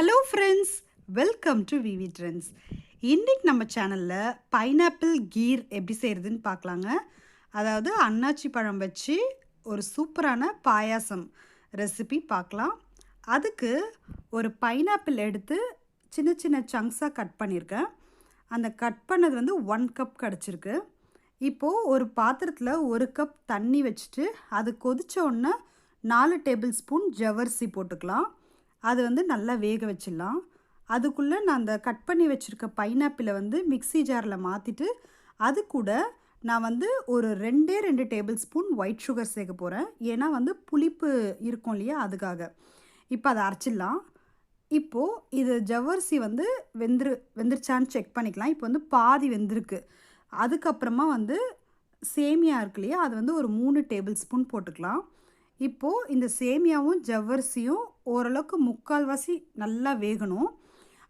Hello friends, welcome to V V trends. இன்றைக்கி நம்ம சேனலில் பைனாப்பிள் கீர் எப்படி செய்கிறதுன்னு பார்க்கலாங்க. அதாவது அன்னாச்சி பழம் வச்சு ஒரு சூப்பரான பாயாசம் ரெசிபி பார்க்கலாம். அதுக்கு ஒரு பைனாப்பிள் எடுத்து சின்ன சின்ன சங்க்ஸாக கட் பண்ணியிருக்கேன். அந்த கட் பண்ணது வந்து 1 கப் கிடச்சிருக்கு. இப்போது ஒரு பாத்திரத்தில் 1 கப் தண்ணி வச்சுட்டு அது கொதித்த உடனே 4 டேபிள் ஸ்பூன் ஜவ்வரிசி போட்டுக்கலாம். அது வந்து நல்லா வேக வச்சிடலாம். அதுக்குள்ளே நான் அந்த கட் பண்ணி வச்சுருக்க பைனாப்பிளை வந்து மிக்ஸி ஜாரில் மாற்றிட்டு அது கூட நான் வந்து ஒரு 2 டேபிள் ஸ்பூன் ஒயிட் சுகர் சேர்க்க போகிறேன். ஏன்னா வந்து புளிப்பு இருக்கும் இல்லையா, அதுக்காக. இப்போ அதை அரைச்சிடலாம். இப்போது இது ஜவ்வரிசி வந்து வெந்துருச்சான்னு செக் பண்ணிக்கலாம். இப்போ வந்து பாதி வெந்திருக்கு. அதுக்கப்புறமா வந்து சேமியா இருக்கு இல்லையா, அது வந்து ஒரு 3 டேபிள் ஸ்பூன் போட்டுக்கலாம். இப்போது இந்த சேமியாவும் ஜவ்வரிசியும் ஓரளவுக்கு முக்கால்வாசி நல்லா வேகணும்.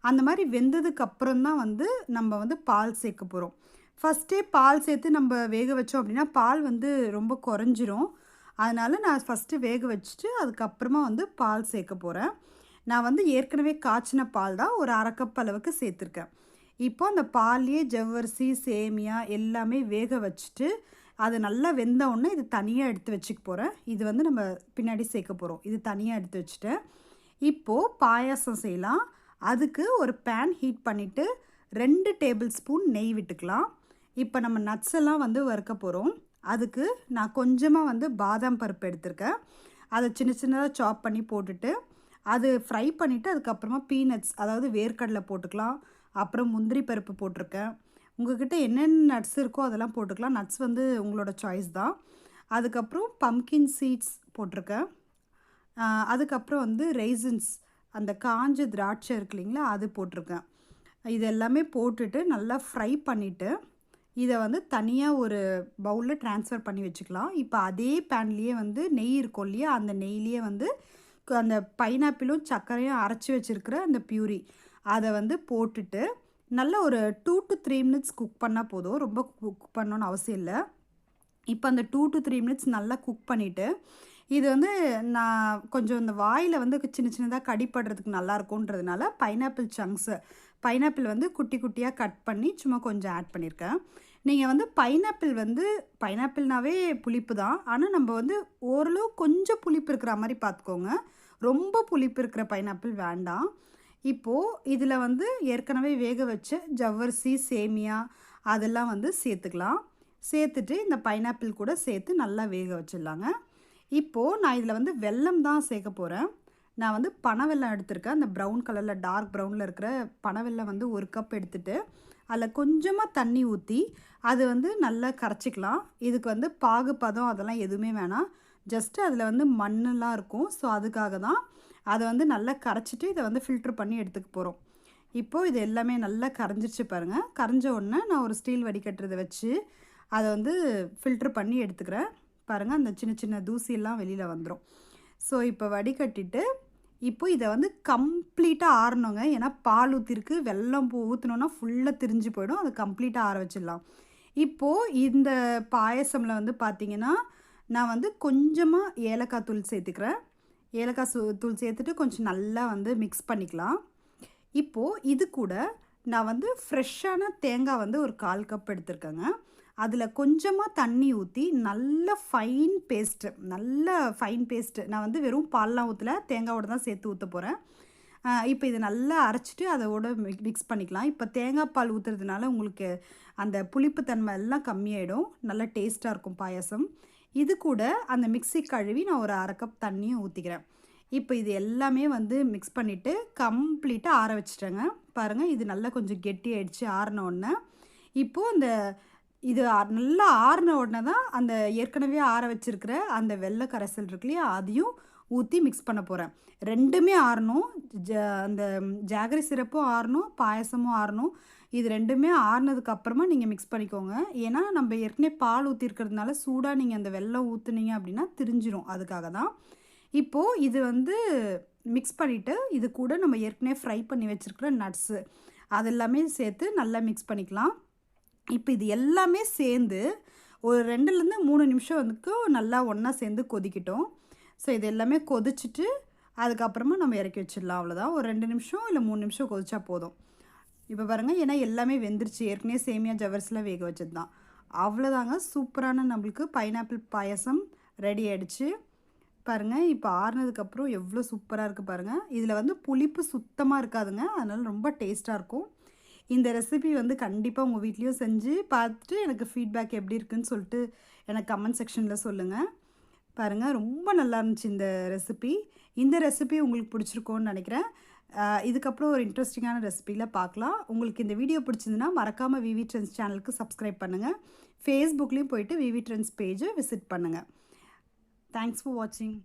அந்த மாதிரி வெந்ததுக்கப்புறம் தான் வந்து நம்ம வந்து பால் சேர்க்க போகிறோம். ஃபஸ்ட்டே பால் சேர்த்து நம்ம வேக வச்சோம் அப்படின்னா பால் வந்து ரொம்ப குறைஞ்சிரும். அதனால் நான் ஃபஸ்ட்டு வேக வச்சுட்டு அதுக்கப்புறமா வந்து பால் சேர்க்க போகிறேன். நான் வந்து ஏற்கனவே காய்ச்சின பால் தான் ஒரு 1/2 கப் அளவுக்கு சேர்த்துருக்கேன். இப்போ அந்த பால்லையே ஜவ்வரிசி சேமியா எல்லாமே வேக வச்சுட்டு அது நல்லா வெந்த உடனே இது தனியாக எடுத்து வச்சுக்க போகிறேன். இது வந்து நம்ம பின்னாடி சேர்க்க போகிறோம். இது தனியாக எடுத்து வச்சுட்டேன். இப்போது பாயாசம் செய்யலாம். அதுக்கு ஒரு பேன் ஹீட் பண்ணிவிட்டு 2 டேபிள் ஸ்பூன் நெய் விட்டுக்கலாம். இப்போ நம்ம நட்ஸ் எல்லாம் வந்து வறுக்க போகிறோம். அதுக்கு நான் கொஞ்சமாக வந்து பாதாம் பருப்பு எடுத்திருக்கேன். அதை சின்ன சின்னதாக சாப் பண்ணி போட்டுட்டு அது ஃப்ரை பண்ணிவிட்டு அதுக்கப்புறமா பீனட்ஸ், அதாவது வேர்க்கடலை போட்டுக்கலாம். அப்புறம் முந்திரி பருப்பு போட்டிருக்கேன். உங்கள்கிட்ட என்னென்ன நட்ஸ் இருக்கோ அதெல்லாம் போட்டுக்கலாம். நட்ஸ் வந்து உங்களோட சாய்ஸ் தான். அதுக்கப்புறம் பம்கின் சீட்ஸ் போட்டிருக்கேன். அதுக்கப்புறம் வந்து ரெய்சின்ஸ், அந்த காஞ்ச திராட்சை இருக்கு இல்லைங்களா, அது போட்டிருக்கேன். இது எல்லாமே போட்டுட்டு நல்லா ஃப்ரை பண்ணிவிட்டு இதை வந்து தனியாக ஒரு பவுலில் ட்ரான்ஸ்ஃபர் பண்ணி வச்சுக்கலாம். இப்போ அதே பேன்லேயே வந்து நெய் இருக்கும் இல்லையா, அந்த நெய்லேயே வந்து அந்த பைனாப்பிளும் சர்க்கரையும் அரைச்சி வச்சுருக்கிற அந்த பியூரி அதை வந்து போட்டுட்டு நல்லா ஒரு 2 to 3 மினிட்ஸ் குக் பண்ணால் போதும். ரொம்ப குக் பண்ணணுன்னு அவசியம் இல்லை. இப்போ அந்த 2 to 3 மினிட்ஸ் நல்லா குக் பண்ணிவிட்டு இது வந்து நான் கொஞ்சம் இந்த வாயில் வந்து சின்ன சின்னதாக கடிப்படுறதுக்கு நல்லாயிருக்குன்றதுனால பைனாப்பிள் வந்து குட்டி குட்டியாக கட் பண்ணி சும்மா கொஞ்சம் ஆட் பண்ணியிருக்கேன். நீங்கள் வந்து பைனாப்பிள்னாவே புளிப்பு தான். ஆனால் நம்ம வந்து ஓரளவு கொஞ்சம் புளிப்பு இருக்கிற மாதிரி பார்த்துக்கோங்க. ரொம்ப புளிப்பு இருக்கிற பைனாப்பிள் வேண்டாம். இப்போது இதில் வந்து ஏற்கனவே வேக வச்ச ஜவ்வரிசி சேமியா அதெல்லாம் வந்து சேர்த்துக்கலாம். சேர்த்துட்டு இந்த பைனாப்பிள் கூட சேர்த்து நல்லா வேக வச்சிடலாங்க. இப்போது நான் இதில் வந்து வெல்லம் தான் சேர்க்க போகிறேன். நான் வந்து பனவெல்லம் எடுத்திருக்கேன். அந்த ப்ரௌன் கலரில் டார்க் ப்ரௌனில் இருக்கிற பனவெல்லம் வந்து 1 கப் எடுத்துகிட்டு அதில் கொஞ்சமாக தண்ணி ஊற்றி அது வந்து நல்லா கரைச்சிக்கலாம். இதுக்கு வந்து பாகு பதம் அதெல்லாம் எதுவுமே வேணாம். ஜஸ்ட்டு அதில் வந்து மண்ணெல்லாம் இருக்கும். ஸோ அதுக்காக தான் அதை வந்து நல்லா கரைச்சிட்டு இதை வந்து ஃபில்ட்ரு பண்ணி எடுத்துக்க போகிறோம். இப்போது இது எல்லாமே நல்லா கரைஞ்சிருச்சு பாருங்கள். கரைஞ்ச உடனே நான் ஒரு ஸ்டீல் வடிகட்டுறதை வச்சு அதை வந்து ஃபில்ட்ரு பண்ணி எடுத்துக்கிறேன். பாருங்கள், அந்த சின்ன சின்ன தூசியெல்லாம் வெளியில் வந்துடும். ஸோ இப்போ வடிகட்டிட்டு இப்போ இதை வந்து கம்ப்ளீட்டாக ஆறணுங்க. ஏன்னா பால் ஊற்றிருக்கு, வெல்லம் ஊற்றினோன்னா ஃபுல்லாக திரிஞ்சு போயிடும். அதை கம்ப்ளீட்டாக ஆற வச்சிடலாம். இப்போது இந்த பாயசமில் வந்து பார்த்திங்கன்னா நான் வந்து கொஞ்சமாக ஏலக்காய் தூள் சேர்த்துக்கிறேன். ஏலக்காய் தூள் சேர்த்துட்டு கொஞ்சம் நல்லா வந்து மிக்ஸ் பண்ணிக்கலாம். இப்போது இது கூட நான் வந்து ஃப்ரெஷ்ஷான தேங்காய் வந்து ஒரு 1/4 கப் எடுத்திருக்கேங்க. அதில் கொஞ்சமாக தண்ணி ஊற்றி நல்ல ஃபைன் பேஸ்ட்டு நான் வந்து வெறும் பால்லாம் ஊற்றல, தேங்காயோட தான் சேர்த்து ஊற்ற போகிறேன். இப்போ இது நல்லா அரைச்சிட்டு அதோட மிக்ஸ் பண்ணிக்கலாம். இப்போ தேங்காய் பால் ஊற்றுறதுனால உங்களுக்கு அந்த புளிப்புத்தன்மை எல்லாம் கம்மியாயிடும். நல்லா டேஸ்ட்டாக இருக்கும் பாயாசம். இது கூட அந்த மிக்ஸி கழுவி நான் ஒரு 1/2 கப் தண்ணியும் ஊற்றிக்கிறேன். இப்போ இது எல்லாமே வந்து மிக்ஸ் பண்ணிவிட்டு கம்ப்ளீட்டாக ஆற வச்சுட்டேங்க. பாருங்கள், இது நல்லா கொஞ்சம் கெட்டியாயிடுச்சு ஆறின உடனே. இப்போது இது நல்லா ஆறின உடனே தான் அந்த ஏற்கனவே ஆற வச்சுருக்கிற அந்த வெள்ளை கரைசல் இருக்கு இல்லையா, அதையும் ஊற்றி மிக்ஸ் பண்ண போகிறேன். ரெண்டுமே ஆறணும். அந்த ஜாகரி சிரப்பும் ஆறணும், பாயசமும் ஆறணும். இது ரெண்டுமே ஆறினதுக்கப்புறமா நீங்கள் மிக்ஸ் பண்ணிக்கோங்க. ஏன்னா நம்ம ஏற்கனவே பால் ஊற்றிருக்கிறதுனால சூடாக நீங்கள் அந்த வெல்லம் ஊற்றுனீங்க அப்படின்னா திரிஞ்சிரும். அதுக்காக தான். இப்போது இது வந்து மிக்ஸ் பண்ணிவிட்டு இது கூட நம்ம ஏற்கனவே ஃப்ரை பண்ணி வச்சுருக்கிற நட்ஸு அதெல்லாமே சேர்த்து நல்லா மிக்ஸ் பண்ணிக்கலாம். இப்போ இது எல்லாமே சேர்ந்து ஒரு 2 to 3 நிமிஷம் வந்து நல்லா ஒன்றா சேர்ந்து கொதிக்கட்டும். ஸோ இது எல்லாமே கொதிச்சுட்டு அதுக்கப்புறமா நம்ம இறக்கி வச்சிடலாம். அவ்வளோதான். ஒரு 2 நிமிஷம் இல்லை 3 நிமிஷம் கொதிச்சா போதும். இப்போ பாருங்கள், ஏன்னா எல்லாமே வெந்துருச்சு. ஏற்கனவே சேமியா ஜவ்வரிசிலாம் வேக வச்சது தான். அவ்வளோதாங்க, சூப்பரான நம்மளுக்கு பைனாப்பிள் பாயாசம் ரெடி ஆகிடுச்சு. பாருங்கள், இப்போ ஆறுனதுக்கப்புறம் எவ்வளோ சூப்பராக இருக்குது பாருங்கள். இதில் வந்து புளிப்பு சுத்தமாக இருக்காதுங்க, அதனால் ரொம்ப டேஸ்ட்டாக இருக்கும். இந்த ரெசிபி வந்து கண்டிப்பாக உங்கள் வீட்லேயும் செஞ்சு பார்த்துட்டு எனக்கு ஃபீட்பேக் எப்படி இருக்குன்னு சொல்லிட்டு எனக்கு கமெண்ட் செக்ஷனில் சொல்லுங்கள். பாருங்கள், ரொம்ப நல்லா இருந்துச்சு இந்த ரெசிபி. இந்த ரெசிபி உங்களுக்கு பிடிச்சிருக்கோன்னு நினைக்கிறேன். இதுக்கப்புறம் ஒரு இன்ட்ரெஸ்டிங்கான ரெசிபியில் பார்க்கலாம். உங்களுக்கு இந்த வீடியோ பிடிச்சிருந்துன்னா மறக்காமல் விவி ட்ரெண்ட்ஸ் சேனலுக்கு சப்ஸ்கிரைப் பண்ணுங்கள். ஃபேஸ்புக்லேயும் போயிட்டு விவி ட்ரெண்ட்ஸ் பேஜை விசிட் பண்ணுங்கள். தேங்க்ஸ் ஃபார் வாட்சிங்.